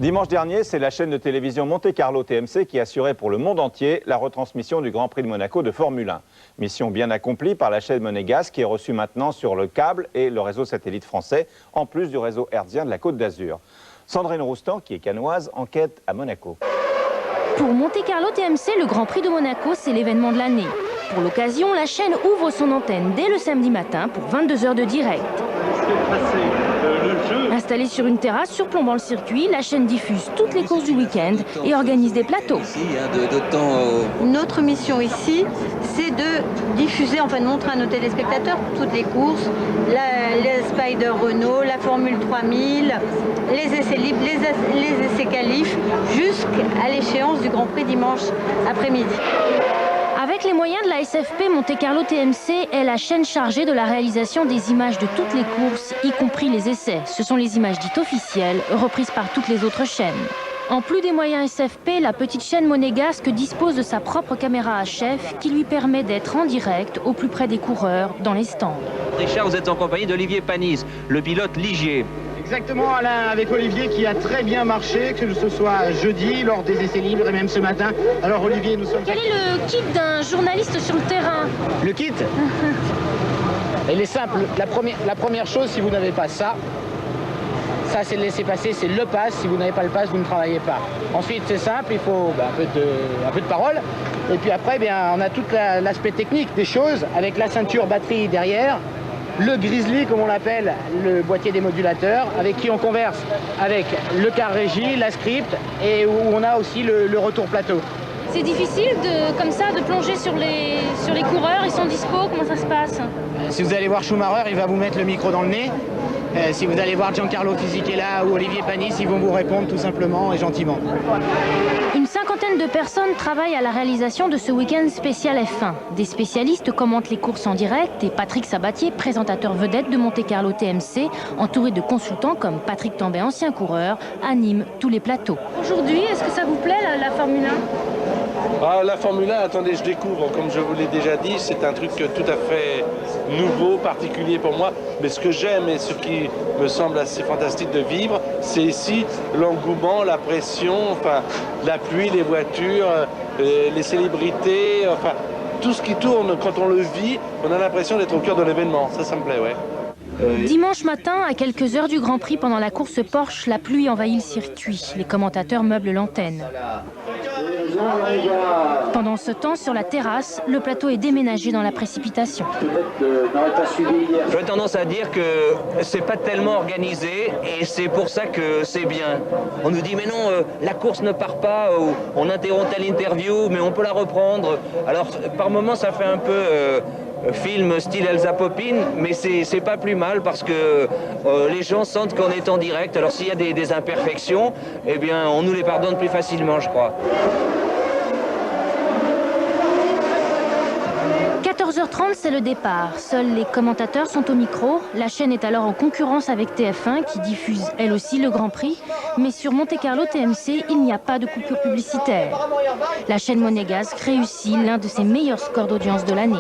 Dimanche dernier, c'est la chaîne de télévision Monte Carlo TMC qui assurait pour le monde entier la retransmission du Grand Prix de Monaco de Formule 1. Mission bien accomplie par la chaîne monégasque qui est reçue maintenant sur le câble et le réseau satellite français, en plus du réseau hertzien de la Côte d'Azur. Sandrine Roustan, qui est cannoise, enquête à Monaco. Pour Monte Carlo TMC, le Grand Prix de Monaco, c'est l'événement de l'année. Pour l'occasion, la chaîne ouvre son antenne dès le samedi matin pour 22 heures de direct. Installée sur une terrasse surplombant le circuit, la chaîne diffuse toutes les courses du week-end et organise des plateaux. Notre mission ici, c'est de diffuser, enfin de montrer à nos téléspectateurs toutes les courses, les Spider Renault, la Formule 3000, les essais libres, les essais qualifs, jusqu'à l'échéance du Grand Prix dimanche après-midi. Avec les moyens de la SFP, Monte Carlo TMC est la chaîne chargée de la réalisation des images de toutes les courses, y compris les essais. Ce sont les images dites officielles, reprises par toutes les autres chaînes. En plus des moyens SFP, la petite chaîne monégasque dispose de sa propre caméra HF qui lui permet d'être en direct au plus près des coureurs dans les stands. Richard, vous êtes en compagnie d'Olivier Panis, le pilote Ligier. Exactement, Alain, avec Olivier qui a très bien marché, que ce soit jeudi, lors des essais libres et même ce matin. Alors Olivier, nous sommes... Quel est le kit d'un journaliste sur le terrain? Le kit Il est simple. La première chose, si vous n'avez pas ça c'est le laisser-passer, c'est le pass. Si vous n'avez pas le pass, vous ne travaillez pas. Ensuite, c'est simple, il faut un peu de parole. Et puis après, on a tout l'aspect technique des choses, avec la ceinture batterie derrière, le Grizzly, comme on l'appelle, le boîtier des modulateurs, avec qui on converse avec le car régie, la script, et où on a aussi le retour plateau. C'est difficile comme ça de plonger sur les coureurs, ils sont dispo, comment ça se passe? Si vous allez voir Schumacher, il va vous mettre le micro dans le nez. Si vous allez voir Giancarlo Fisichella ou Olivier Panis, ils vont vous répondre tout simplement et gentiment. Une cinquantaine de personnes travaillent à la réalisation de ce week-end spécial F1. Des spécialistes commentent les courses en direct et Patrick Sabatier, présentateur vedette de Monte Carlo TMC, entouré de consultants comme Patrick Tambay, ancien coureur, anime tous les plateaux. Aujourd'hui, est-ce que ça vous plaît la Formule 1? La Formule 1, attendez, je découvre, comme je vous l'ai déjà dit, c'est un truc tout à fait nouveau, particulier pour moi. Mais ce que j'aime et ce qui me semble assez fantastique de vivre, c'est ici l'engouement, la pression, enfin, la pluie, les voitures, les célébrités, enfin, tout ce qui tourne, quand on le vit, on a l'impression d'être au cœur de l'événement. Ça me plaît, ouais. Dimanche matin, à quelques heures du Grand Prix, pendant la course Porsche, la pluie envahit le circuit. Les commentateurs meublent l'antenne. Pendant ce temps, sur la terrasse, le plateau est déménagé dans la précipitation. J'aurais tendance à dire que c'est pas tellement organisé et c'est pour ça que c'est bien. On nous dit mais non, la course ne part pas, ou on interrompt telle interview, mais on peut la reprendre. Alors par moments ça fait un peu film style Elsa Poppin, mais c'est pas plus mal parce que les gens sentent qu'on est en direct. Alors s'il y a des imperfections, eh bien on nous les pardonne plus facilement, je crois. 14h30, c'est le départ. Seuls les commentateurs sont au micro. La chaîne est alors en concurrence avec TF1 qui diffuse elle aussi le Grand Prix. Mais sur Monte Carlo TMC, il n'y a pas de coupure publicitaire. La chaîne monégasque réussit l'un de ses meilleurs scores d'audience de l'année.